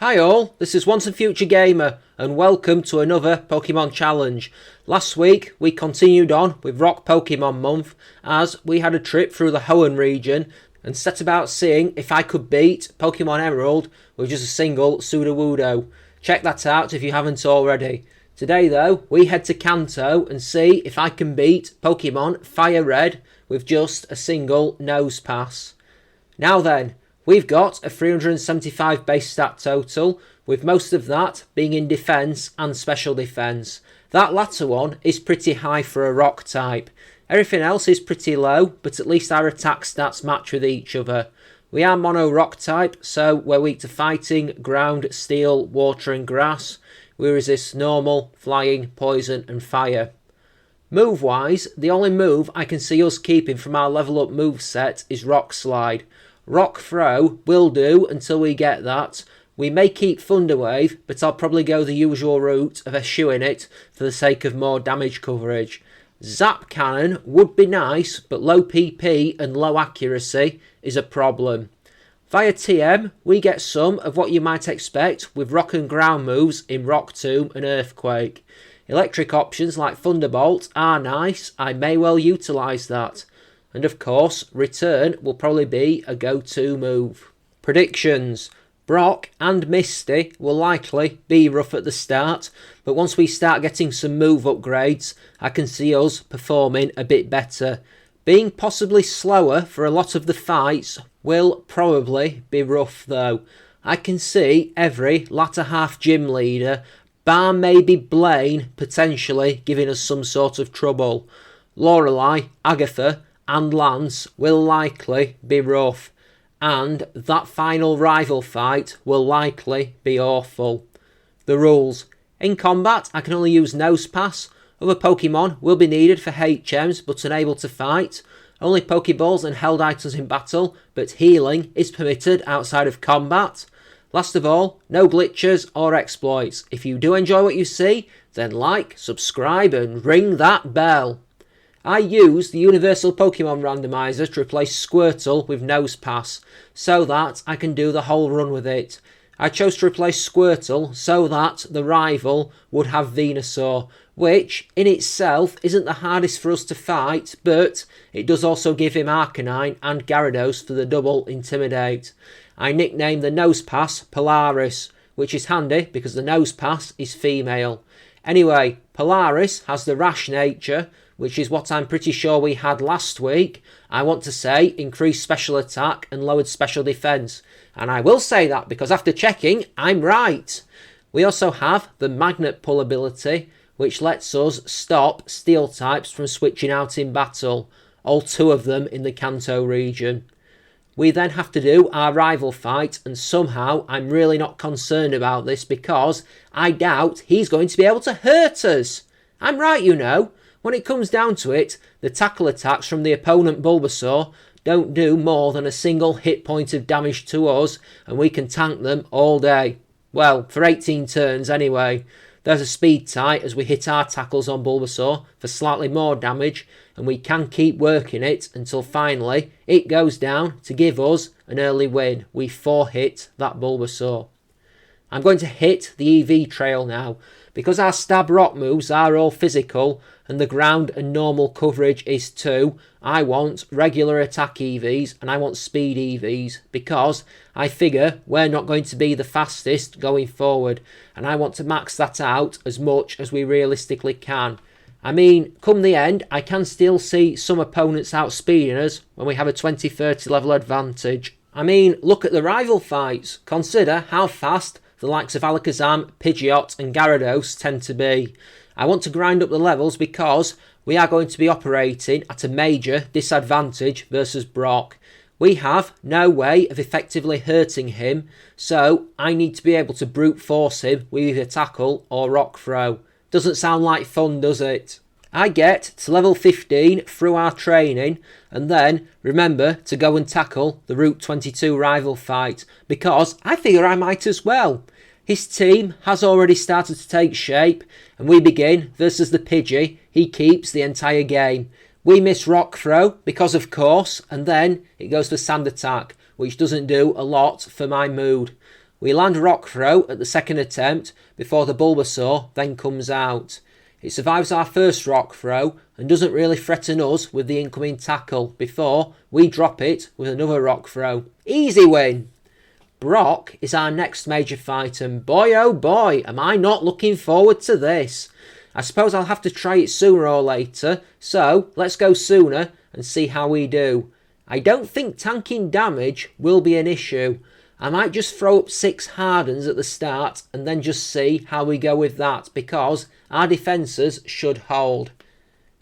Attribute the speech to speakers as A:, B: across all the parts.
A: Hi all, this is Once and Future Gamer and welcome to another Pokemon Challenge. Last week we continued on with Rock Pokemon Month as we had a trip through the Hoenn region and set about seeing if I could beat Pokemon Emerald with just a single Sudowoodo. Check that out if you haven't already. Today though, we head to Kanto and see if I can beat Pokemon Fire Red with just a single Nosepass. Now then, we've got a 375 base stat total, with most of that being in defence and special defence. That latter one is pretty high for a rock type. Everything else is pretty low, but at least our attack stats match with each other. We are mono rock type, so we're weak to fighting, ground, steel, water and grass. We resist normal, flying, poison and fire. Move wise, the only move I can see us keeping from our level up move set is Rock Slide. Rock Throw will do until we get that. We may keep Thunder Wave, but I'll probably go the usual route of eschewing it for the sake of more damage coverage. Zap Cannon would be nice, but low PP and low accuracy is a problem. Via TM, we get some of what you might expect with rock and ground moves in Rock Tomb and Earthquake. Electric options like Thunderbolt are nice, I may well utilise that. And of course, Return will probably be a go-to move. Predictions. Brock and Misty will likely be rough at the start, but once we start getting some move upgrades, I can see us performing a bit better. Being possibly slower for a lot of the fights will probably be rough though. I can see every latter half gym leader, bar maybe Blaine, potentially giving us some sort of trouble. Lorelei, Agatha and Lance will likely be rough, and that final rival fight will likely be awful. The rules. In combat, I can only use Nosepass. Other Pokemon will be needed for HMs but unable to fight. Only Pokeballs and held items in battle, but healing is permitted outside of combat. Last of all, no glitches or exploits. If you do enjoy what you see, then like, subscribe and ring that bell. I use the Universal Pokemon Randomizer to replace Squirtle with Nosepass, so that I can do the whole run with it. I chose to replace Squirtle so that the rival would have Venusaur, which in itself isn't the hardest for us to fight, but it does also give him Arcanine and Gyarados for the double Intimidate. I nicknamed the Nosepass Polaris, which is handy because the Nosepass is female. Anyway, Polaris has the rash nature, which is what I'm pretty sure we had last week. I want to say increased special attack and lowered special defence. And I will say that because after checking, I'm right. We also have the Magnet Pull ability, which lets us stop steel types from switching out in battle. All two of them in the Kanto region. We then have to do our rival fight, and somehow I'm really not concerned about this because I doubt he's going to be able to hurt us. I'm right, you know. When it comes down to it, the tackle attacks from the opponent Bulbasaur don't do more than a single hit point of damage to us, and we can tank them all day. Well, for 18 turns anyway. There's a speed tie as we hit our tackles on Bulbasaur for slightly more damage, and we can keep working it until finally it goes down to give us an early win. We 4-hit that Bulbasaur. I'm going to hit the EV trail now. Because our stab rock moves are all physical and the ground and normal coverage is too, I want regular attack EVs and I want speed EVs because I figure we're not going to be the fastest going forward and I want to max that out as much as we realistically can. I mean, come the end, I can still see some opponents outspeeding us when we have a 20-30 level advantage. I mean, look at the rival fights. Consider how fast the likes of Alakazam, Pidgeot and Gyarados tend to be. I want to grind up the levels because we are going to be operating at a major disadvantage versus Brock. We have no way of effectively hurting him, so I need to be able to brute force him with either tackle or rock throw. Doesn't sound like fun, does it? I get to level 15 through our training and then remember to go and tackle the Route 22 rival fight because I figure I might as well. His team has already started to take shape and we begin versus the Pidgey. He keeps the entire game. We miss Rock Throw because of course and then it goes to Sand Attack, which doesn't do a lot for my mood. We land rock throw at the second attempt before the Bulbasaur then comes out. It survives our first rock throw and doesn't really threaten us with the incoming tackle before we drop it with another rock throw. Easy win! Brock is our next major fight, and boy oh boy am I not looking forward to this. I suppose I'll have to try it sooner or later, so let's go sooner and see how we do. I don't think tanking damage will be an issue. I might just throw up 6 Hardens at the start and then just see how we go with that, because our defences should hold.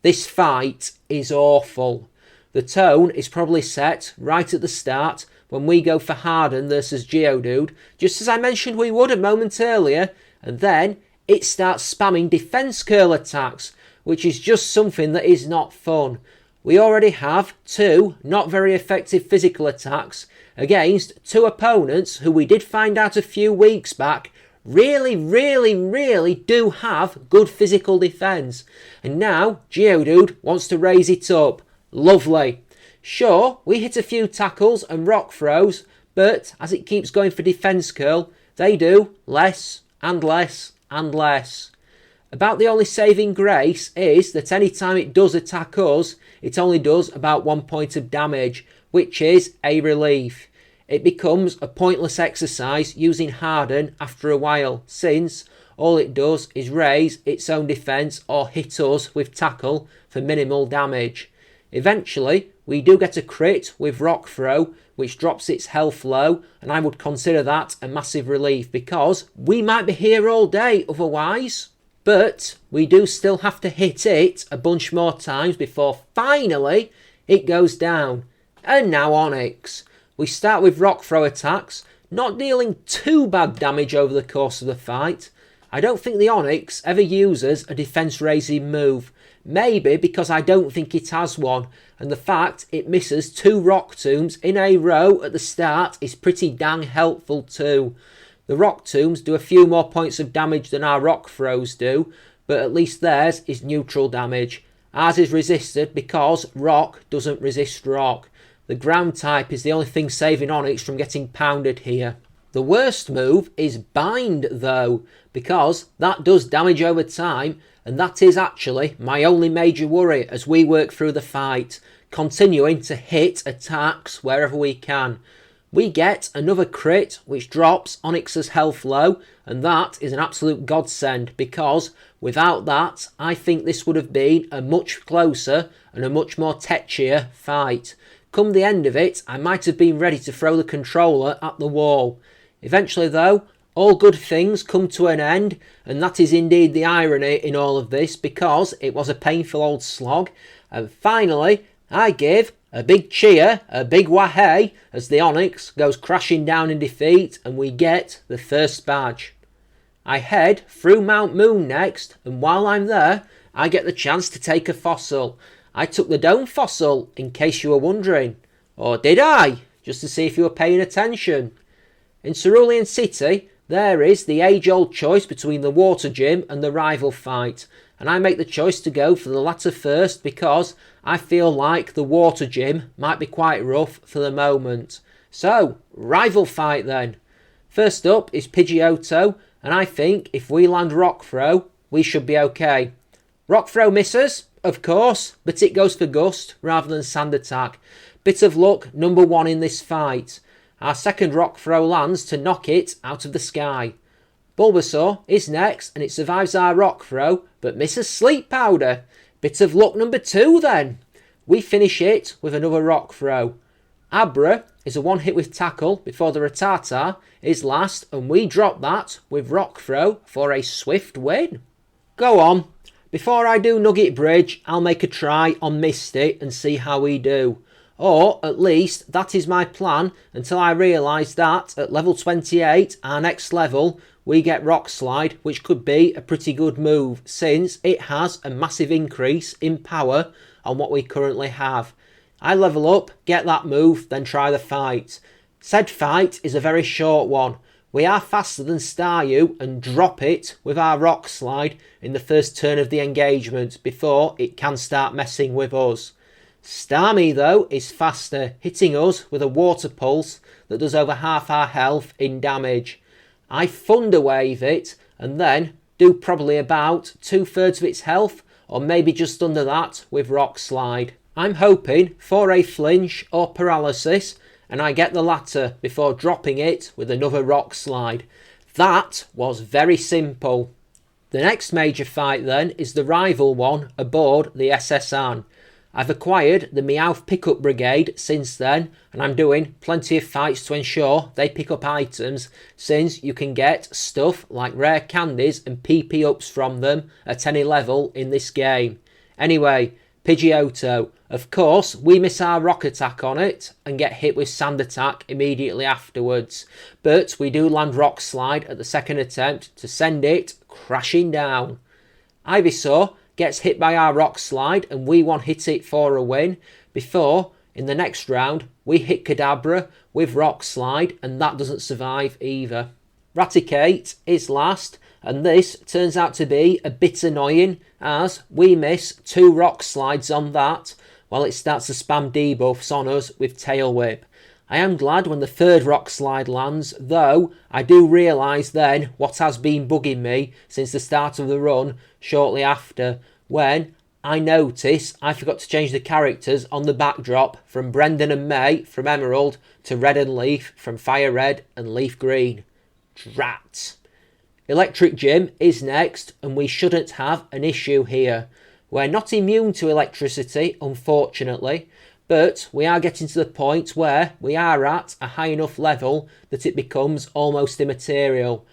A: This fight is awful. The tone is probably set right at the start when we go for Harden versus Geodude, just as I mentioned we would a moment earlier, and then it starts spamming defence curl attacks, which is just something that is not fun. We already have 2 not very effective physical attacks against 2 opponents who we did find out a few weeks back really do have good physical defence. And now Geodude wants to raise it up. Lovely. Sure, we hit a few tackles and rock throws, but as it keeps going for defence curl, they do less and less and less. About the only saving grace is that any time it does attack us, it only does about 1 point of damage, which is a relief. It becomes a pointless exercise using Harden after a while, since all it does is raise its own defence or hit us with tackle for minimal damage. Eventually, we do get a crit with rock throw, which drops its health low, and I would consider that a massive relief, because we might be here all day otherwise. But we do still have to hit it a bunch more times before finally it goes down. And now Onix. We start with rock throw attacks, not dealing too bad damage over the course of the fight. I don't think the Onix ever uses a defence raising move. Maybe because I don't think it has one, and the fact it misses 2 rock tombs in a row at the start is pretty dang helpful too. The rock tombs do a few more points of damage than our rock throws do, but at least theirs is neutral damage. Ours is resisted because rock doesn't resist rock. The ground type is the only thing saving Onix from getting pounded here. The worst move is bind though, because that does damage over time, and that is actually my only major worry as we work through the fight, continuing to hit attacks wherever we can. We get another crit which drops Onix's health low, and that is an absolute godsend, because without that I think this would have been a much closer and a much more tetchier fight. Come the end of it, I might have been ready to throw the controller at the wall. Eventually though, all good things come to an end, and that is indeed the irony in all of this, because it was a painful old slog, and finally I give a big cheer, a big wahey, as the Onix goes crashing down in defeat and we get the first badge. I head through Mount Moon next, and while I'm there, I get the chance to take a fossil. I took the Dome fossil, in case you were wondering. Or did I? Just to see if you were paying attention. In Cerulean City, there is the age-old choice between the Water Gym and the rival fight, and I make the choice to go for the latter first because I feel like the Water Gym might be quite rough for the moment. So, rival fight then. First up is Pidgeotto, and I think if we land Rock Throw, we should be okay. Rock Throw misses, of course, but it goes for Gust rather than Sand Attack. Bit of luck, number 1 in this fight. Our second Rock Throw lands to knock it out of the sky. Bulbasaur is next, and it survives our Rock Throw, but misses Sleep Powder. Bit of luck number 2 then. We finish it with another Rock Throw. Abra is a one hit with Tackle before the Rattata is last, and we drop that with Rock Throw for a swift win. Go on. Before I do Nugget Bridge, I'll make a try on Misty and see how we do. Or, at least, that is my plan until I realise that at level 28, our next level, we get Rock Slide, which could be a pretty good move, since it has a massive increase in power on what we currently have. I level up, get that move, then try the fight. Said fight is a very short one. We are faster than Staryu and drop it with our Rock Slide in the first turn of the engagement before it can start messing with us. Starmie though is faster, hitting us with a Water Pulse that does over half our health in damage. I thunder wave it and then do probably about 2/3 of its health, or maybe just under that, with Rock Slide. I'm hoping for a flinch or paralysis, and I get the latter before dropping it with another Rock Slide. That was very simple. The next major fight then is the rival one aboard the SS Hoenn. I've acquired the Meowth Pickup Brigade since then, and I'm doing plenty of fights to ensure they pick up items, since you can get stuff like rare candies and PP ups from them at any level in this game. Anyway, Pidgeotto. Of course, we miss our rock attack on it and get hit with sand attack immediately afterwards, but we do land Rock Slide at the second attempt to send it crashing down. Ivysaur gets hit by our Rock Slide and we one-hit it for a win, before, in the next round, we hit Kadabra with Rock Slide and that doesn't survive either. Raticate is last, and this turns out to be a bit annoying as we miss 2 Rock Slides on that while it starts to spam debuffs on us with Tail Whip. I am glad when the third Rock Slide lands, though I do realise then what has been bugging me since the start of the run shortly after, when I notice I forgot to change the characters on the backdrop from Brendan and May from Emerald to Red and Leaf from Fire Red and Leaf Green. Drat. Electric Gym is next, and we shouldn't have an issue here. We're not immune to electricity, unfortunately, but we are getting to the point where we are at a high enough level that it becomes almost immaterial.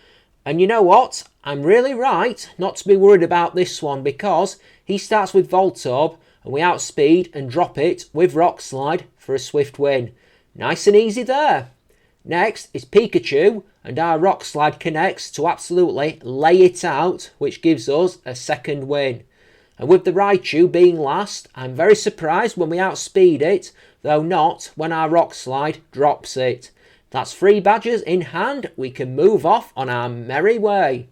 A: And you know what? I'm really right not to be worried about this one, because he starts with Voltorb and we outspeed and drop it with Rock Slide for a swift win. Nice and easy there. Next is Pikachu, and our Rock Slide connects to absolutely lay it out, which gives us a second win. And with the Raichu being last, I'm very surprised when we outspeed it, though not when our Rock Slide drops it. That's 3 badges in hand, we can move off on our merry way.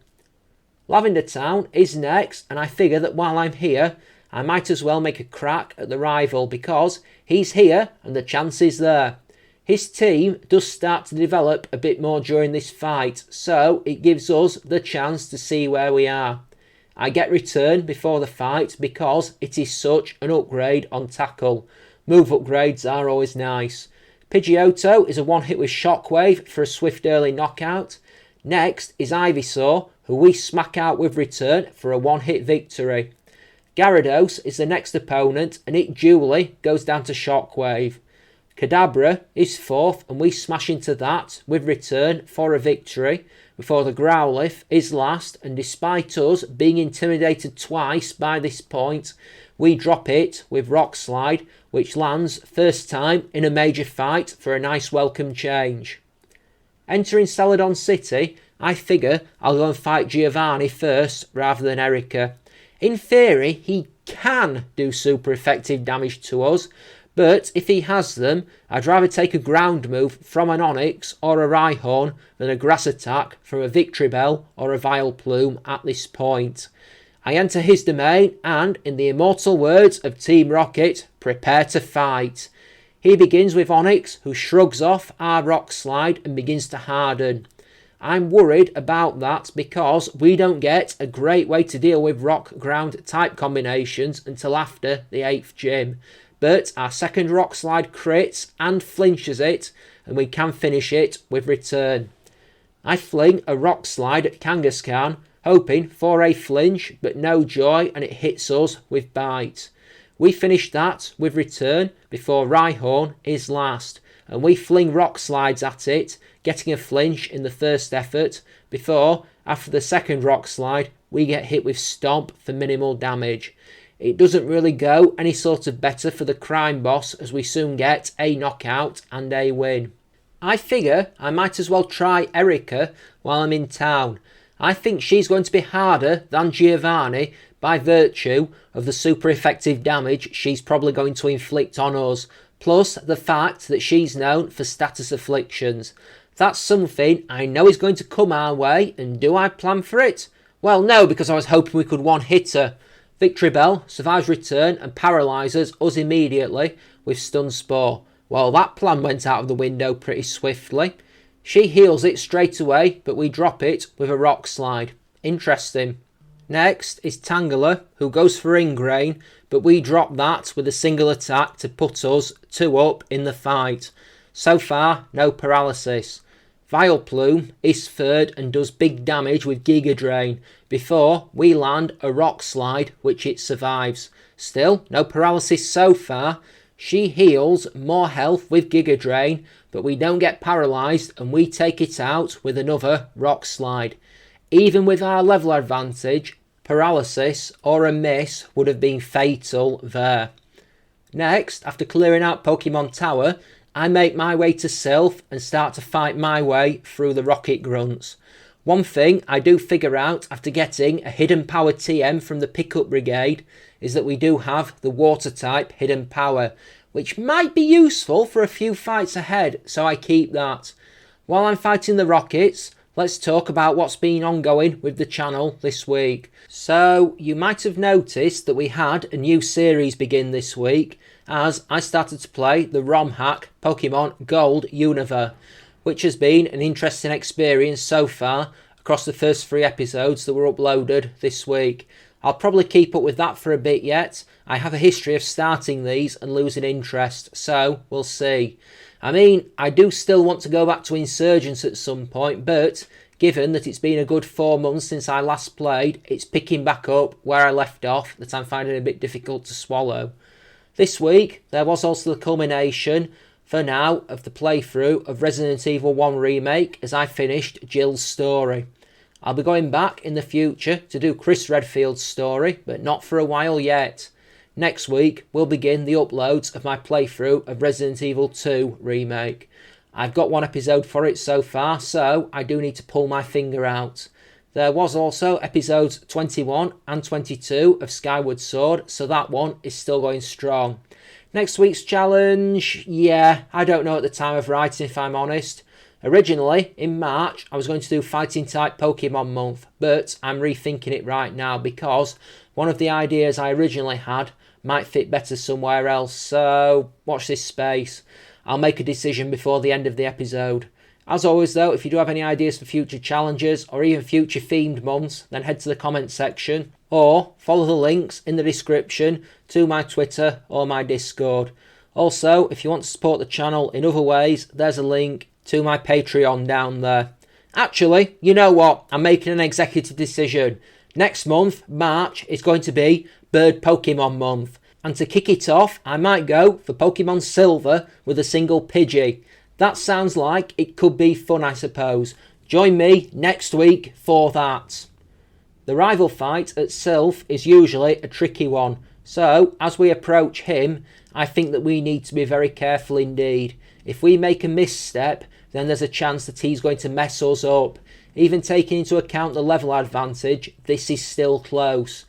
A: Lavender Town is next, and I figure that while I'm here, I might as well make a crack at the rival, because he's here and the chance is there. His team does start to develop a bit more during this fight, so it gives us the chance to see where we are. I get return before the fight because it is such an upgrade on tackle. Move upgrades are always nice. Pidgeotto is a one-hit with Shockwave for a swift early knockout. Next is Ivysaur, who we smack out with return for a one-hit victory. Gyarados is the next opponent, and it duly goes down to Shockwave. Kadabra is 4th, and we smash into that with return for a victory, before the Growlithe is last, and despite us being intimidated twice by this point, we drop it with Rock Slide, which lands first time in a major fight for a nice welcome change. Entering Celadon City, I figure I'll go and fight Giovanni first rather than Erica. In theory, he can do super effective damage to us, but if he has them, I'd rather take a ground move from an Onix or a Rhyhorn than a grass attack from a Victreebel or a Vileplume at this point. I enter his domain and, in the immortal words of Team Rocket, prepare to fight. He begins with Onix, who shrugs off our Rock Slide and begins to harden. I'm worried about that because we don't get a great way to deal with rock ground type combinations until after the 8th gym. But our second Rock Slide crits and flinches it, and we can finish it with return. I fling a Rock Slide at Kangaskhan, hoping for a flinch, but no joy, and it hits us with Bite. We finish that with return before Rhyhorn is last, and we fling Rock Slides at it, getting a flinch in the first effort, before, after the second Rock Slide, we get hit with Stomp for minimal damage. It doesn't really go any sort of better for the crime boss, as we soon get a knockout and a win. I figure I might as well try Erica while I'm in town. I think she's going to be harder than Giovanni by virtue of the super effective damage she's probably going to inflict on us, plus the fact that she's known for status afflictions. That's something I know is going to come our way, and do I plan for it? Well, no, because I was hoping we could one-hit her. Victreebel survives return and paralyses us immediately with Stun Spore. Well, that plan went out of the window pretty swiftly. She heals it straight away, but we drop it with a rock slide. Interesting. Next is Tangela, who goes for Ingrain, but we drop that with a single attack to put us 2 up in the fight. So far, no paralysis. Vileplume is third and does big damage with Giga Drain before we land a rock slide, which it survives. Still, no paralysis so far. She heals more health with Giga Drain, but we don't get paralysed and we take it out with another rock slide. Even with our level advantage, paralysis or a miss would have been fatal there. Next, after clearing out Pokemon Tower, I make my way to Sylph and start to fight my way through the Rocket Grunts. One thing I do figure out after getting a Hidden Power TM from the Pickup Brigade is that we do have the Water type Hidden Power, which might be useful for a few fights ahead, so I keep that. While I'm fighting the Rockets, let's talk about what's been ongoing with the channel this week. So, you might have noticed that we had a new series begin this week, as I started to play the ROM hack Pokemon Gold Unova, which has been an interesting experience so far across the first 3 episodes that were uploaded this week. I'll probably keep up with that for a bit yet. I have a history of starting these and losing interest, so we'll see. I mean, I do still want to go back to Insurgents at some point, but given that it's been a good 4 months since I last played, it's picking back up where I left off that I'm finding a bit difficult to swallow. This week, there was also the culmination, for now, of the playthrough of Resident Evil 1 Remake as I finished Jill's story. I'll be going back in the future to do Chris Redfield's story, but not for a while yet. Next week, we'll begin the uploads of my playthrough of Resident Evil 2 Remake. I've got 1 episode for it so far, so I do need to pull my finger out. There was also episodes 21 and 22 of Skyward Sword, so that one is still going strong. Next week's challenge, I don't know at the time of writing if I'm honest. Originally, in March, I was going to do Fighting type Pokemon month, but I'm rethinking it right now because one of the ideas I originally had might fit better somewhere else, so watch this space. I'll make a decision before the end of the episode. As always though, if you do have any ideas for future challenges or even future themed months, then head to the comment section or follow the links in the description to my Twitter or my Discord. Also, if you want to support the channel in other ways, there's a link to my Patreon down there. Actually, you know what? I'm making an executive decision. Next month, March, is going to be Bird Pokemon month. And to kick it off, I might go for Pokemon Silver with a single Pidgey. That sounds like it could be fun, I suppose. Join me next week for that. The rival fight at Sylph is usually a tricky one. So, as we approach him, I think that we need to be very careful indeed. If we make a misstep, then there's a chance that he's going to mess us up. Even taking into account the level advantage, this is still close.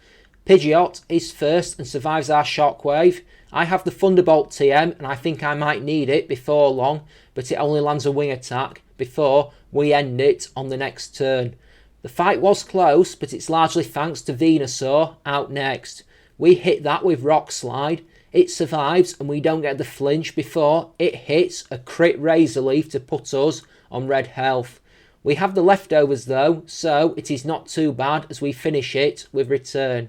A: Pidgeot is first and survives our shockwave. I have the Thunderbolt TM and I think I might need it before long, but it only lands a wing attack before we end it on the next turn. The fight was close, but it's largely thanks to Venusaur out next. We hit that with Rock Slide. It survives and we don't get the flinch before it hits a crit Razor Leaf to put us on red health. We have the leftovers though, so it is not too bad as we finish it with Return.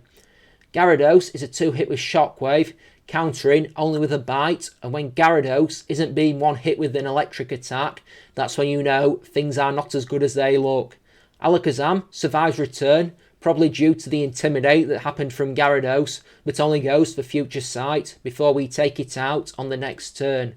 A: Gyarados is a 2-hit with Shockwave, countering only with a bite, and when Gyarados isn't being 1-hit with an electric attack, that's when you know things are not as good as they look. Alakazam survives Return, probably due to the Intimidate that happened from Gyarados, but only goes for Future Sight before we take it out on the next turn.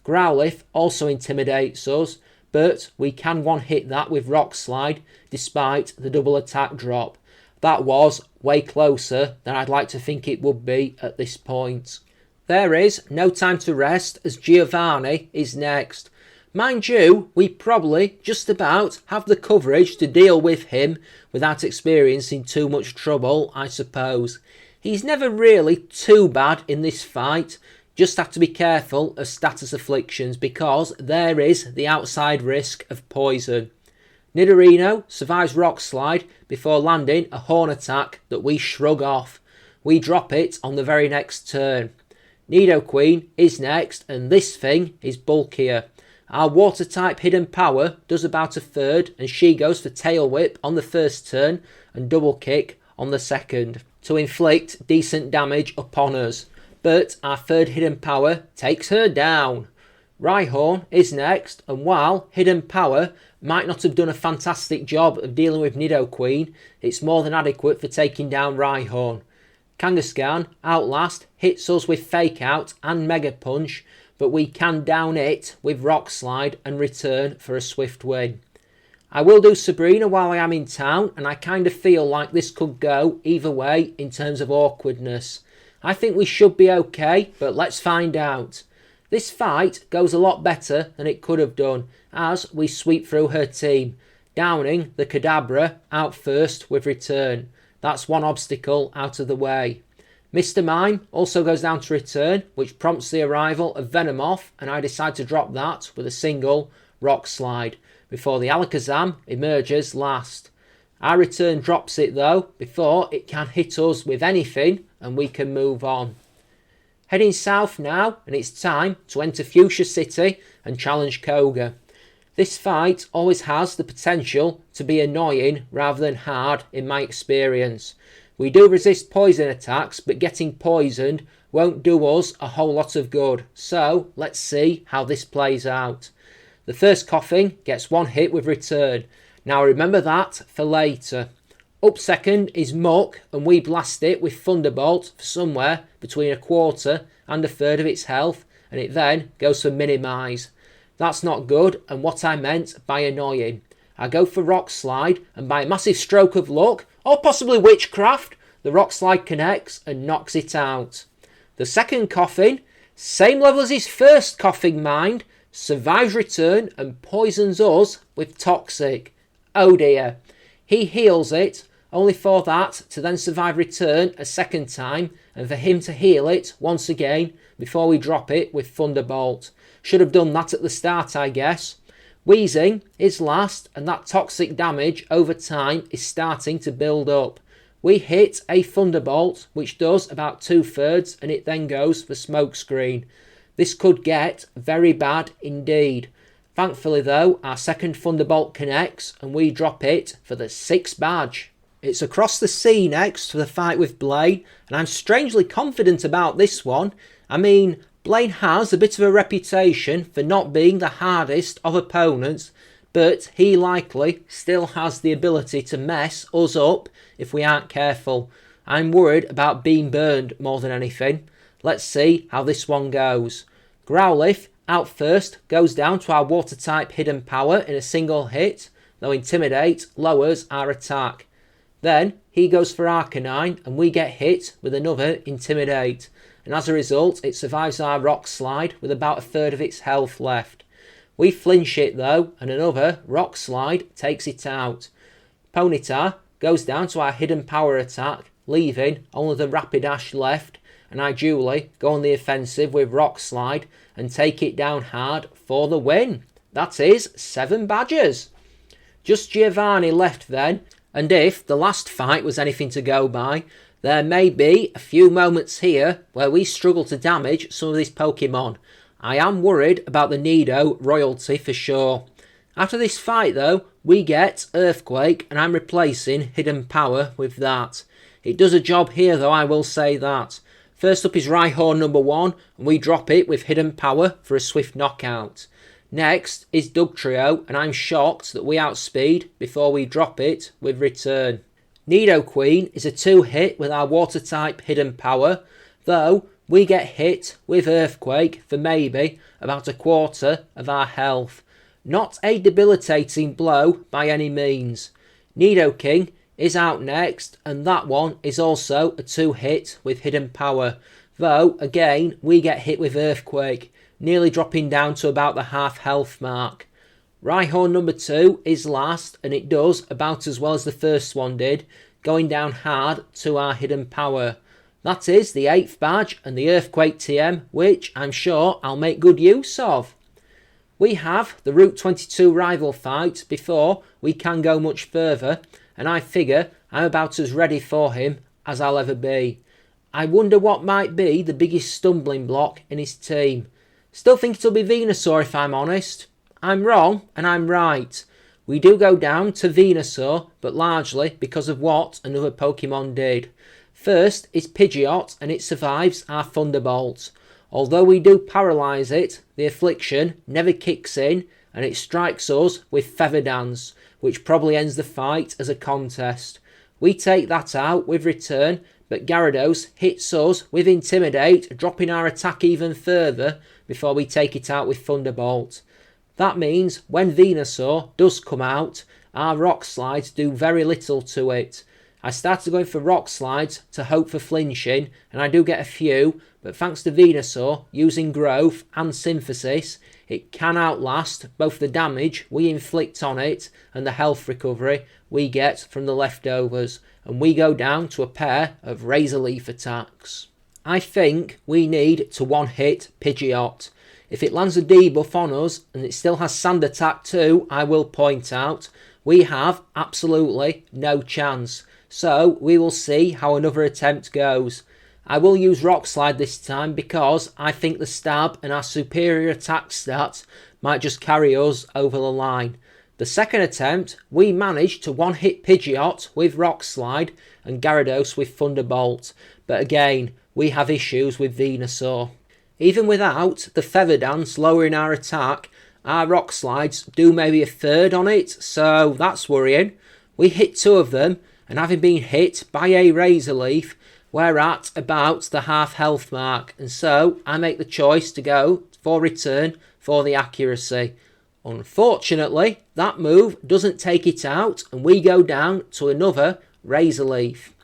A: Growlithe also intimidates us, but we can 1-hit that with Rock Slide despite the double attack drop. That was way closer than I'd like to think it would be at this point. There is no time to rest as Giovanni is next. Mind you, we probably just about have the coverage to deal with him without experiencing too much trouble, I suppose. He's never really too bad in this fight, just have to be careful of status afflictions because there is the outside risk of poison. Nidorino survives Rock Slide before landing a Hoenn attack that we shrug off. We drop it on the very next turn. Nidoqueen is next and this thing is bulkier. Our water type hidden power does about a third, and she goes for tail whip on the first turn and double kick on the second to inflict decent damage upon us. But our third hidden power takes her down. Rhyhorn is next, and while hidden power might not have done a fantastic job of dealing with Nidoqueen, it's more than adequate for taking down Rhyhorn. Kangaskhan, Outlast, hits us with Fake Out and Mega Punch, but we can down it with Rock Slide and return for a swift win. I will do Sabrina while I am in town, and I kind of feel like this could go either way in terms of awkwardness. I think we should be okay, but let's find out. This fight goes a lot better than it could have done as we sweep through her team, downing the Kadabra out first with Return. That's one obstacle out of the way. Mr. Mime also goes down to Return, which prompts the arrival of Venomoth, and I decide to drop that with a single Rock Slide before the Alakazam emerges last. Our Return drops it though before it can hit us with anything, and we can move on. Heading south now, and it's time to enter Fuchsia City and challenge Koga. This fight always has the potential to be annoying rather than hard in my experience. We do resist poison attacks, but getting poisoned won't do us a whole lot of good. So let's see how this plays out. The first Coughing gets one hit with Return. Now remember that for later. Up second is Muck, and we blast it with Thunderbolt for somewhere between a quarter and a third of its health, and it then goes for Minimise. That's not good, and what I meant by annoying. I go for Rock Slide, and by a massive stroke of luck, or possibly witchcraft, the Rock Slide connects and knocks it out. The second Coughing, same level as his first Coughing mind, survives Return and poisons us with Toxic. Oh dear. He heals it, only for that to then survive Return a second time, and for him to heal it once again before we drop it with Thunderbolt. Should have done that at the start, I guess. Wheezing is last, and that toxic damage over time is starting to build up. We hit a Thunderbolt, which does about 2/3, and it then goes for Smokescreen. This could get very bad indeed. Thankfully though, our second Thunderbolt connects, and we drop it for the 6th badge. It's across the sea next for the fight with Blaine, and I'm strangely confident about this one. I mean, Blaine has a bit of a reputation for not being the hardest of opponents, but he likely still has the ability to mess us up if we aren't careful. I'm worried about being burned more than anything. Let's see how this one goes. Growlithe, out first, goes down to our water type hidden power in a single hit, though Intimidate lowers our attack. Then he goes for Arcanine, and we get hit with another Intimidate, and as a result it survives our Rock Slide with about a third of its health left. We flinch it though, and another Rock Slide takes it out. Ponyta goes down to our hidden power attack, leaving only the Rapidash left, and I duly go on the offensive with Rock Slide and take it down hard for the win. That is 7 badges. Just Giovanni left then, and if the last fight was anything to go by, there may be a few moments here where we struggle to damage some of these Pokemon. I am worried about the Nido royalty for sure. After this fight though, we get Earthquake, and I'm replacing Hidden Power with that. It does a job here though, I will say that. First up is Rhyhorn number 1, and we drop it with Hidden Power for a swift knockout. Next is Dugtrio, and I'm shocked that we outspeed before we drop it with Return. Nidoqueen is a 2-hit with our water type hidden power, though we get hit with Earthquake for maybe about a quarter of our health. Not a debilitating blow by any means. Nidoking is out next, and that one is also a 2-hit with hidden power, though again we get hit with Earthquake, nearly dropping down to about the half health mark. Rhyhorn number 2 is last, and it does about as well as the first one did, going down hard to our hidden power. That is the 8th badge and the Earthquake TM, which I'm sure I'll make good use of. We have the Route 22 rival fight before we can go much further, and I figure I'm about as ready for him as I'll ever be. I wonder what might be the biggest stumbling block in his team. Still think it'll be Venusaur if I'm honest. I'm wrong and I'm right. We do go down to Venusaur, but largely because of what another Pokemon did. First is Pidgeot, and it survives our Thunderbolt. Although we do paralyse it, the affliction never kicks in, and it strikes us with Feather Dance, which probably ends the fight as a contest. We take that out with Return, but Gyarados hits us with Intimidate, dropping our attack even further before we take it out with Thunderbolt. That means when Venusaur does come out, our Rock Slides do very little to it. I started going for Rock Slides to hope for flinching, and I do get a few, but thanks to Venusaur using Growth and Synthesis, it can outlast both the damage we inflict on it and the health recovery we get from the leftovers, and we go down to a pair of Razor Leaf attacks. I think we need to one-hit Pidgeot. If it lands a debuff on us, and it still has Sand Attack too, I will point out, we have absolutely no chance. So we will see how another attempt goes. I will use Rock Slide this time because I think the stab and our superior attack stats might just carry us over the line. The second attempt, we managed to one-hit Pidgeot with Rock Slide and Gyarados with Thunderbolt. But again, we have issues with Venusaur. Even without the Feather Dance lowering our attack, our Rock Slides do maybe a third on it, so that's worrying. We hit two of them, and having been hit by a Razor Leaf, we're at about the half health mark, and so I make the choice to go for Return for the accuracy. Unfortunately, that move doesn't take it out, and we go down to another Razor Leaf.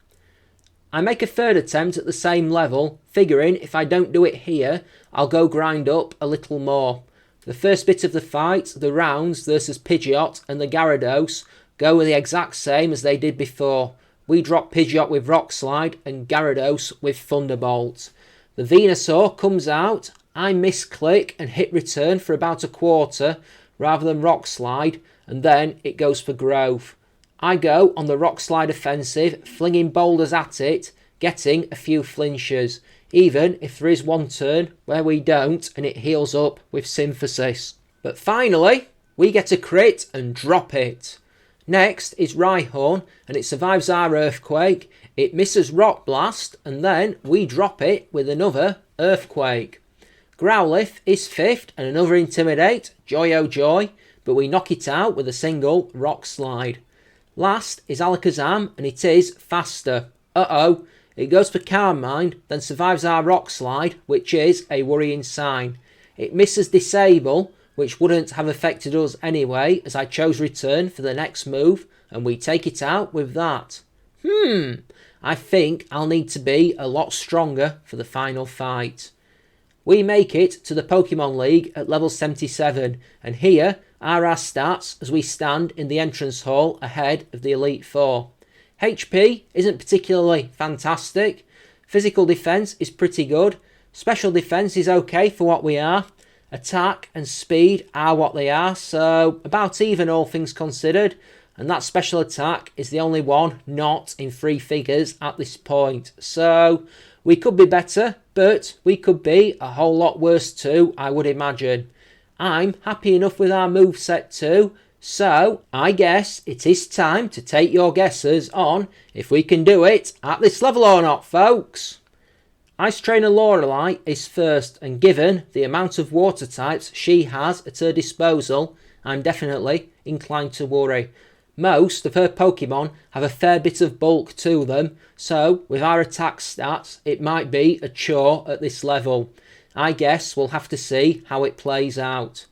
A: I make a third attempt at the same level, figuring if I don't do it here, I'll go grind up a little more. The first bit of the fight, the rounds versus Pidgeot and the Gyarados, go the exact same as they did before. We drop Pidgeot with Rock Slide and Gyarados with Thunderbolt. The Venusaur comes out, I misclick and hit Return for about a quarter rather than Rock Slide, and then it goes for Growth. I go on the Rock Slide offensive, flinging boulders at it, getting a few flinches, even if there is one turn where we don't and it heals up with Synthesis. But finally, we get a crit and drop it. Next is Rhyhorn, and it survives our Earthquake, it misses Rock Blast, and then we drop it with another Earthquake. Growlithe is fifth and another Intimidate, joy oh joy, but we knock it out with a single Rock Slide. Last is Alakazam, and it is faster. Uh-oh, it goes for Calm Mind, then survives our Rock Slide, which is a worrying sign. It misses Disable, which wouldn't have affected us anyway, as I chose Return for the next move, and we take it out with that. I think I'll need to be a lot stronger for the final fight. We make it to the Pokemon League at level 77, and here are our stats as we stand in the entrance hall ahead of the Elite Four. HP isn't particularly fantastic, physical defence is pretty good, special defence is okay for what we are, attack and speed are what they are, so about even all things considered, and that special attack is the only one not in three figures at this point, so we could be better, but we could be a whole lot worse too, I would imagine. I'm happy enough with our moveset too, so I guess it is time to take your guesses on if we can do it at this level or not, folks. Ice Trainer Lorelei is first, and given the amount of water types she has at her disposal, I'm definitely inclined to worry. Most of her Pokemon have a fair bit of bulk to them, so with our attack stats, it might be a chore at this level. I guess we'll have to see how it plays out.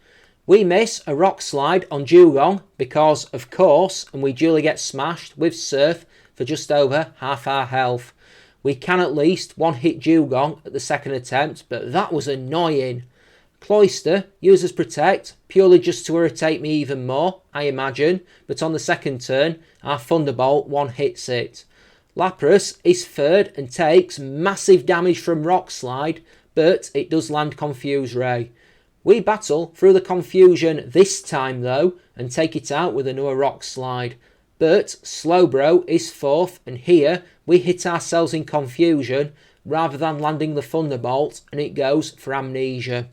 A: We miss a Rock Slide on Dewgong because, of course, and we duly get smashed with Surf for just over half our health. We can at least one-hit Dewgong at the second attempt, but that was annoying. Cloyster uses Protect, purely just to irritate me even more, I imagine, but on the second turn, our Thunderbolt one-hits it. Lapras is third and takes massive damage from Rock Slide, but it does land Confuse Ray. We battle through the confusion this time though, and take it out with another Rock Slide. But Slowbro is fourth, and here we hit ourselves in confusion rather than landing the Thunderbolt, and it goes for Amnesia.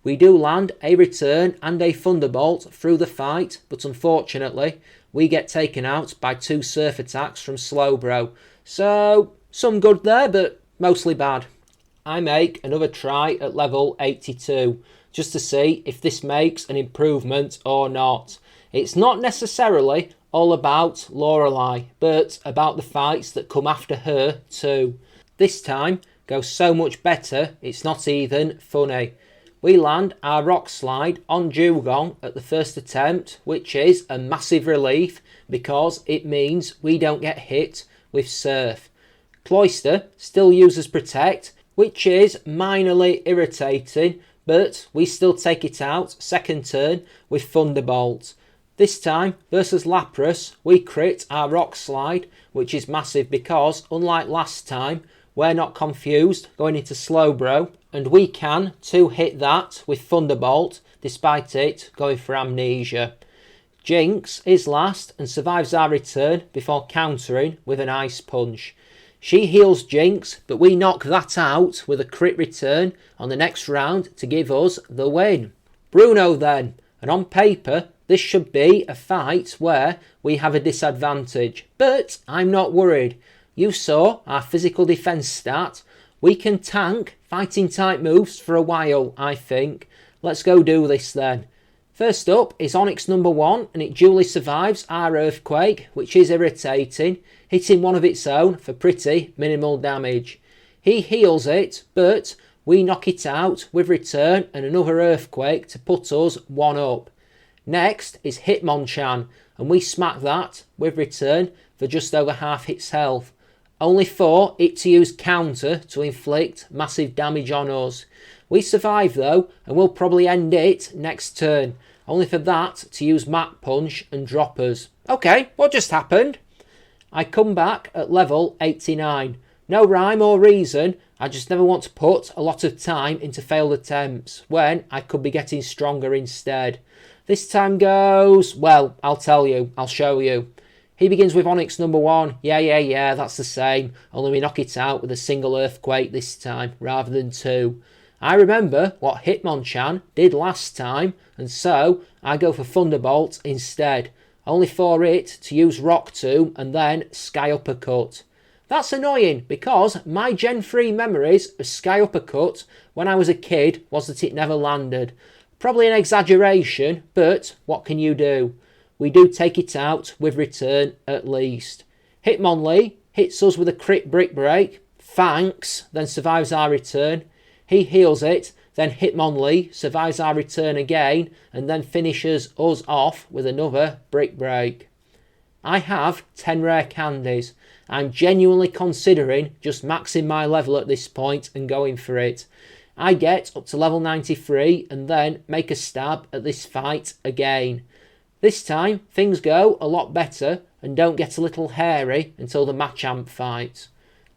A: We do land a return and a thunderbolt through the fight, but unfortunately we get taken out by 2 surf attacks from Slowbro. So some good there, but mostly bad. I make another try at level 82 just to see if this makes an improvement or not. It's not necessarily all about Lorelei, but about the fights that come after her too. This time goes so much better, it's not even funny. We land our rock slide on Dugong at the first attempt, which is a massive relief because it means we don't get hit with surf. Cloyster still uses protect, which is minorly irritating, but we still take it out second turn with Thunderbolt. This time versus Lapras, we crit our rock slide, which is massive because unlike last time, we're not confused going into Slowbro, and we can 2-hit that with Thunderbolt despite it going for Amnesia. Jinx is last and survives our return before countering with an Ice Punch. She heals Jinx, but we knock that out with a crit return on the next round to give us the win. Bruno then, and on paper this should be a fight where we have a disadvantage, but I'm not worried. You saw our physical defence stat. We can tank fighting type moves for a while, I think. Let's go do this then. First up is Onix number 1, and it duly survives our Earthquake, which is irritating, hitting one of its own for pretty minimal damage. He heals it, but we knock it out with return and another Earthquake to put us 1 up. Next is Hitmonchan, and we smack that with return for just over half its health. Only for it to use counter to inflict massive damage on us. We survive though, and we'll probably end it next turn, only for that to use Mach Punch and drop us. Okay, what just happened? I come back at level 89. No rhyme or reason, I just never want to put a lot of time into failed attempts when I could be getting stronger instead. This time goes, well, I'll tell you, I'll show you. He begins with Onix number 1. Yeah, that's the same. Only we knock it out with a single Earthquake this time, rather than 2. I remember what Hitmonchan did last time, and so I go for Thunderbolt instead. Only for it to use Rock Tomb and then Sky Uppercut. That's annoying, because my Gen 3 memories of Sky Uppercut when I was a kid was that it never landed. Probably an exaggeration, but what can you do? We do take it out with return at least. Hitmonlee hits us with a crit Brick Break. Thanks, then survives our return. He heals it, then Hitmonlee survives our return again, and then finishes us off with another Brick Break. I have 10 rare candies. I'm genuinely considering just maxing my level at this point and going for it. I get up to level 93 and then make a stab at this fight again. This time things go a lot better and don't get a little hairy until the Machamp fight.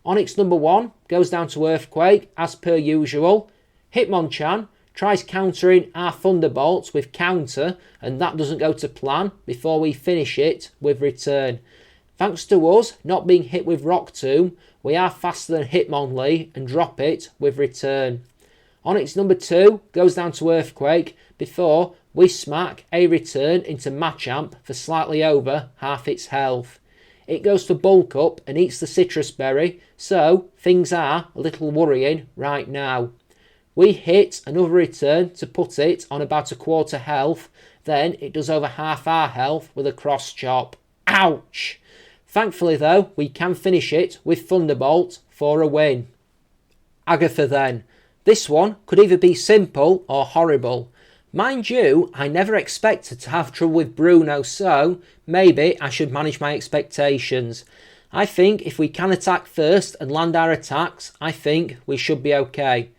A: Onix number 1 goes down to Earthquake as per usual. Hitmonchan tries countering our Thunderbolts with counter, and that doesn't go to plan before we finish it with return. Thanks to us not being hit with Rock Tomb, we are faster than Hitmonlee and drop it with return. Onix number 2 goes down to Earthquake before we smack a return into Machamp for slightly over half its health. It goes for Bulk Up and eats the Citrus Berry, so things are a little worrying right now. We hit another return to put it on about a quarter health, then it does over half our health with a Cross Chop. Ouch! Thankfully though, we can finish it with Thunderbolt for a win. Agatha then. This one could either be simple or horrible. Mind you, I never expected to have trouble with Bruno, so maybe I should manage my expectations. I think if we can attack first and land our attacks, I think we should be okay.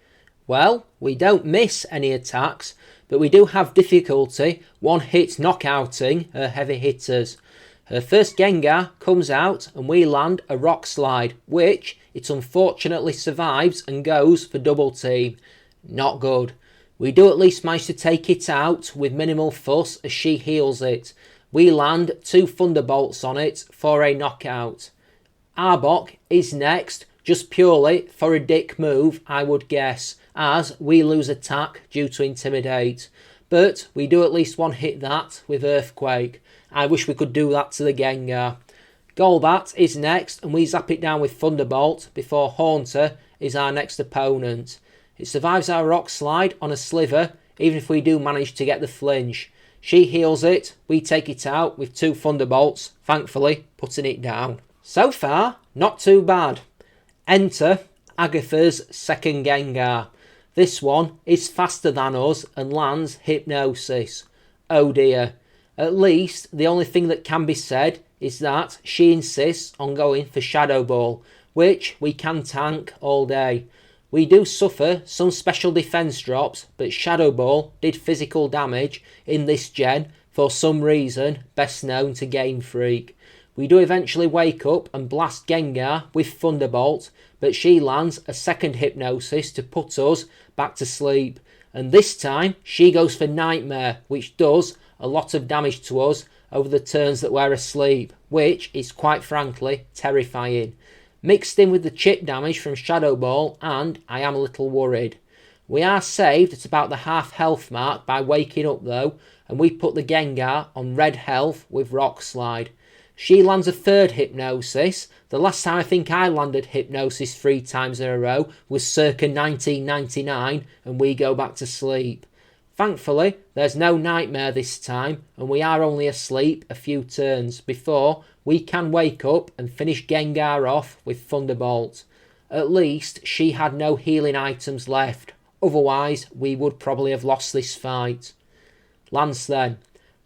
A: Well, we don't miss any attacks, but we do have difficulty one-hit knockouting her heavy hitters. Her first Gengar comes out and we land a Rock Slide, which it unfortunately survives and goes for Double Team. Not good. We do at least manage to take it out with minimal fuss as she heals it. We land 2 Thunderbolts on it for a knockout. Arbok is next, just purely for a dick move, I would guess. as we lose attack due to Intimidate. But we do at least one hit that with Earthquake. I wish we could do that to the Gengar. Golbat is next, and we zap it down with Thunderbolt before Haunter is our next opponent. It survives our Rock Slide on a Sliver, even if we do manage to get the flinch. She heals it, we take it out with 2 Thunderbolts, thankfully putting it down. So far, not too bad. Enter Agatha's second Gengar. This one is faster than us and lands Hypnosis. Oh dear. At least the only thing that can be said is that she insists on going for Shadow Ball, which we can tank all day. We do suffer some special defense drops, but Shadow Ball did physical damage in this gen for some reason best known to Game Freak. We do eventually wake up and blast Gengar with Thunderbolt, but she lands a second Hypnosis to put us back to sleep. And this time she goes for Nightmare, which does a lot of damage to us over the turns that we're asleep, which is quite frankly terrifying. Mixed in with the chip damage from Shadow Ball, and I am a little worried. We are saved at about the half health mark by waking up though, and we put the Gengar on red health with Rock Slide. She lands a third Hypnosis. The last time I think I landed Hypnosis 3 times in a row was circa 1999, and we go back to sleep. Thankfully, there's no Nightmare this time, and we are only asleep a few turns before we can wake up and finish Gengar off with Thunderbolt. At least she had no healing items left, otherwise we would probably have lost this fight. Lance then.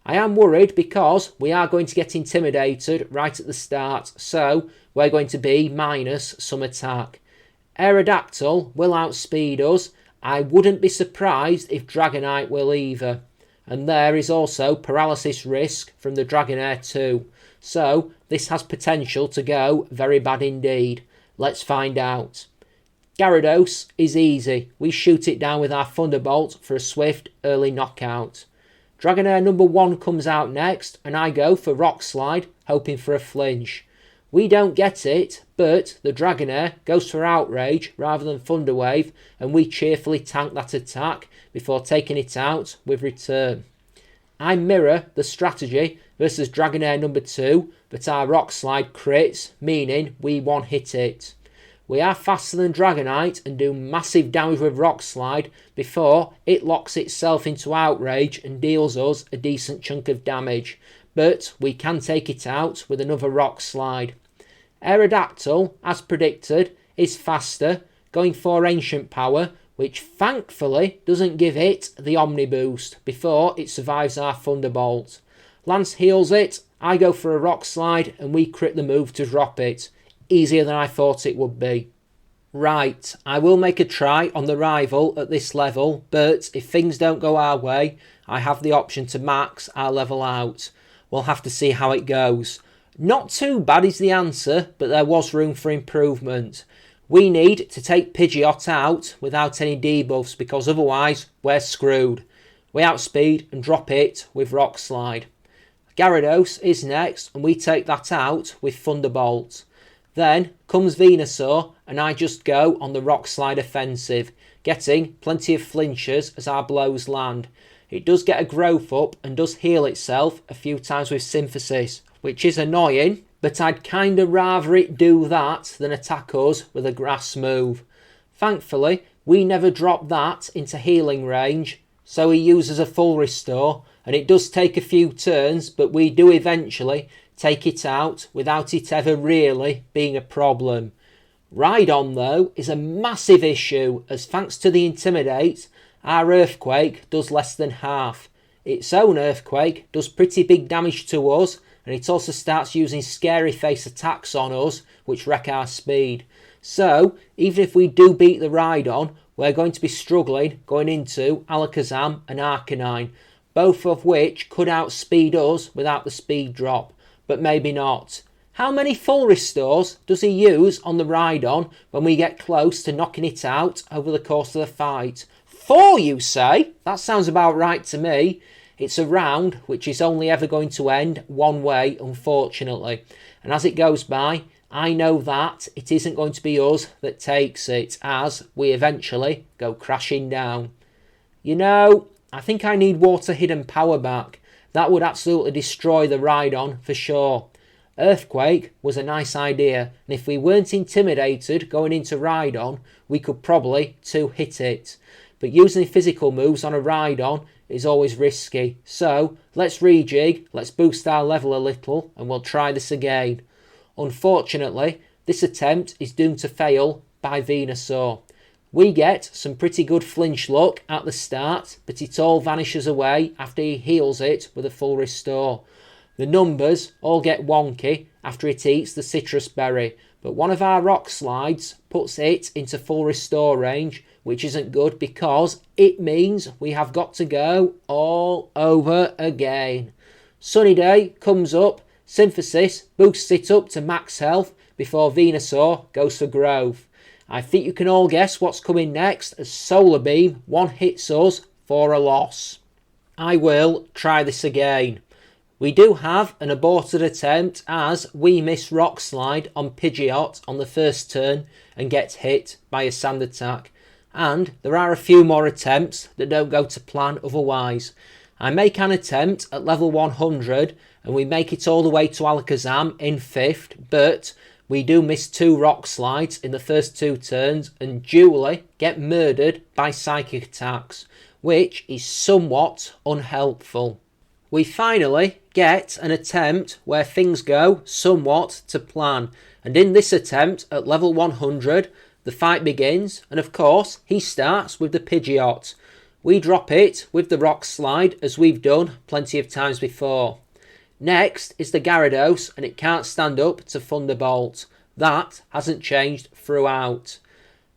A: I am worried because we are going to get intimidated right at the start, so we're going to be minus some attack. Aerodactyl will outspeed us. I wouldn't be surprised if Dragonite will either. And there is also paralysis risk from the Dragonair too. So this has potential to go very bad indeed. Let's find out. Gyarados is easy. We shoot it down with our Thunderbolt for a swift early knockout. Dragonair number 1 comes out next, and I go for Rock Slide, hoping for a flinch. We don't get it, but the Dragonair goes for Outrage rather than Thunder Wave, and we cheerfully tank that attack before taking it out with Return. I mirror the strategy versus Dragonair number 2, but our Rock Slide crits, meaning we one-hit it. We are faster than Dragonite and do massive damage with Rock Slide before it locks itself into Outrage and deals us a decent chunk of damage, but we can take it out with another Rock Slide. Aerodactyl, as predicted, is faster, going for Ancient Power, which thankfully doesn't give it the Omni Boost before it survives our Thunderbolt. Lance heals it, I go for a Rock Slide, and we crit the move to drop it. Easier than I thought it would be. Right, I will make a try on the rival at this level, but if things don't go our way, I have the option to max our level out. We'll have to see how it goes. Not too bad is the answer, but there was room for improvement. We need to take Pidgeot out without any debuffs because otherwise we're screwed. We outspeed and drop it with Rock Slide. Gyarados is next and we take that out with Thunderbolt. Then comes Venusaur and I just go on the Rock Slide offensive, getting plenty of flinches as our blows land. It does get a growth up and does heal itself a few times with Synthesis, which is annoying, but I'd kinda rather it do that than attack us with a grass move. Thankfully, we never drop that into healing range, so he uses a full restore, and it does take a few turns, but we do eventually take it out without it ever really being a problem. Rhydon though is a massive issue, as thanks to the Intimidate, our Earthquake does less than half. Its own Earthquake does pretty big damage to us, and it also starts using scary face attacks on us, which wreck our speed. So, even if we do beat the Rhydon, we're going to be struggling going into Alakazam and Arcanine, both of which could outspeed us without the speed drop, but maybe not. How many full restores does he use on the Rhydon when we get close to knocking it out over the course of the fight? 4, you say? That sounds about right to me. It's a round which is only ever going to end one way, unfortunately. And as it goes by, I know that it isn't going to be us that takes it, as we eventually go crashing down. You know, I think I need water hidden power back. That would absolutely destroy the ride-on for sure. Earthquake was a nice idea, and if we weren't intimidated going into ride-on, we could probably two-hit it. But using physical moves on a ride-on is always risky. So let's rejig, let's boost our level a little, and we'll try this again. Unfortunately, this attempt is doomed to fail by Venusaur. We get some pretty good flinch luck at the start, but it all vanishes away after he heals it with a full restore. The numbers all get wonky after it eats the citrus berry, but one of our rock slides puts it into full restore range, which isn't good because it means we have got to go all over again. Sunny Day comes up, Synthesis boosts it up to max health before Venusaur goes for growth. I think you can all guess what's coming next as Solar Beam one-hits us for a loss. I will try this again. We do have an aborted attempt as we miss Rock Slide on Pidgeot on the first turn and get hit by a Sand Attack. And there are a few more attempts that don't go to plan otherwise. I make an attempt at level 100 and we make it all the way to Alakazam in 5th, but we do miss 2 Rock Slides in the first 2 turns and duly get murdered by Psychic Attacks, which is somewhat unhelpful. We finally get an attempt where things go somewhat to plan, and in this attempt at level 100 the fight begins, and of course he starts with the Pidgeot. We drop it with the Rock Slide as we've done plenty of times before. Next is the Gyarados and it can't stand up to Thunderbolt. That hasn't changed throughout.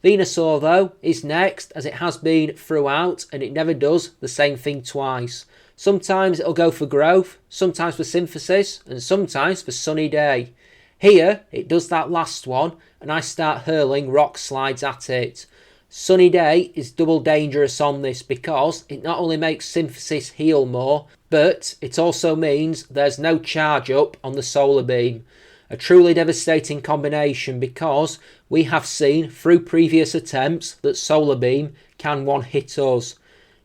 A: Venusaur though is next as it has been throughout and it never does the same thing twice. Sometimes it'll go for growth, sometimes for synthesis and sometimes for Sunny Day. Here it does that last one and I start hurling Rock Slides at it. Sunny Day is double dangerous on this because it not only makes synthesis heal more, but it also means there's no charge up on the Solar Beam. A truly devastating combination because we have seen through previous attempts that Solar Beam can one-hit us.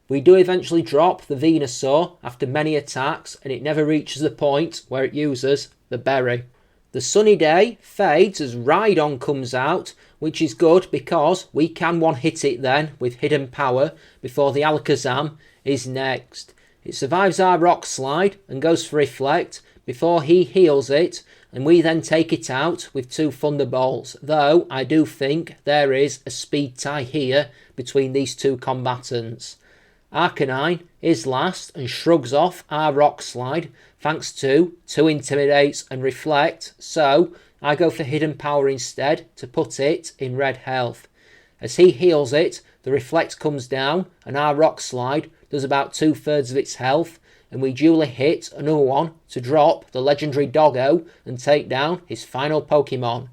A: We do eventually drop the Venusaur after many attacks and it never reaches the point where it uses the berry. The Sunny Day fades as Rhydon comes out, which is good because we can one-hit it then with Hidden Power before the Alakazam is next. It survives our Rock Slide and goes for Reflect before he heals it, and we then take it out with 2 Thunderbolts, though I do think there is a speed tie here between these 2 combatants. Arcanine is last and shrugs off our Rock Slide thanks to 2 Intimidates and Reflect, so I go for Hidden Power instead to put it in red health. As he heals it, the Reflect comes down and our Rock Slide does about 2/3 of its health, and we duly hit another one to drop the legendary Doggo and take down his final Pokemon.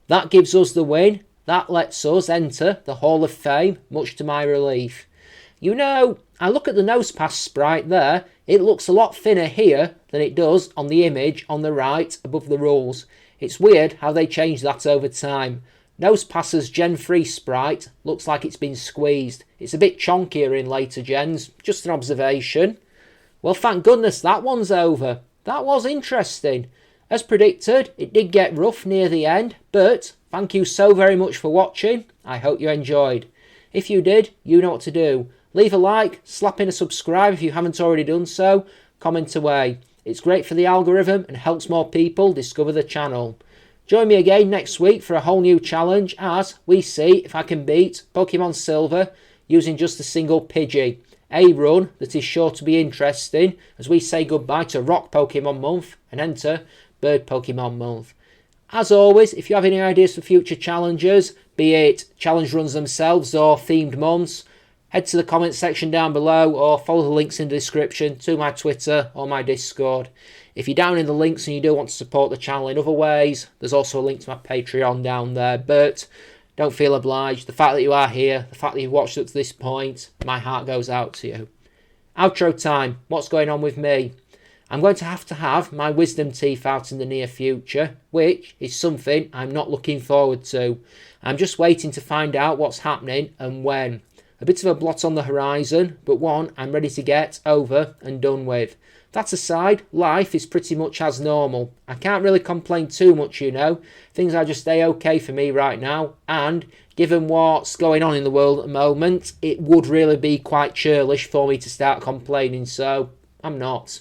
A: That gives us the win. That lets us enter the Hall of Fame, much to my relief. You know, I look at the Nosepass sprite there, it looks a lot thinner here than it does on the image on the right above the rules. It's weird how they change that over time. Nosepass's Gen 3 sprite looks like it's been squeezed. It's a bit chonkier in later gens, just an observation. Well, thank goodness that one's over. That was interesting. As predicted, it did get rough near the end, but thank you so very much for watching. I hope you enjoyed. If you did, you know what to do. Leave a like, slap in a subscribe if you haven't already done so, comment away. It's great for the algorithm and helps more people discover the channel. Join me again next week for a whole new challenge as we see if I can beat Pokemon Silver using just a single Pidgey. A run that is sure to be interesting as we say goodbye to Rock Pokemon Month and enter Bird Pokemon Month. As always, if you have any ideas for future challenges, be it challenge runs themselves or themed months, head to the comment section down below or follow the links in the description to my Twitter or my Discord. If you're down in the links and you do want to support the channel in other ways, there's also a link to my Patreon down there, but don't feel obliged. The fact that you are here, the fact that you've watched up to this point, my heart goes out to you. Outro time. What's going on with me? I'm going to have my wisdom teeth out in the near future, which is something I'm not looking forward to. I'm just waiting to find out what's happening and when. A bit of a blot on the horizon, but one I'm ready to get over and done with. That aside, life is pretty much as normal. I can't really complain too much, you know. Things are just A-okay for me right now, and given what's going on in the world at the moment, it would really be quite churlish for me to start complaining, so I'm not.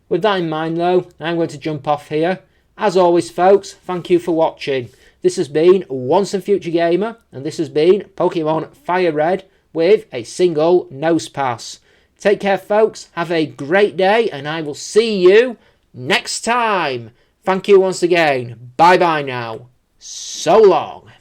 A: With that in mind though, I'm going to jump off here. As always folks, thank you for watching. This has been Once and Future Gamer, and this has been Pokemon Fire Red with a single Nosepass. Take care folks, have a great day, and I will see you next time. Thank you once again. Bye bye now. So long.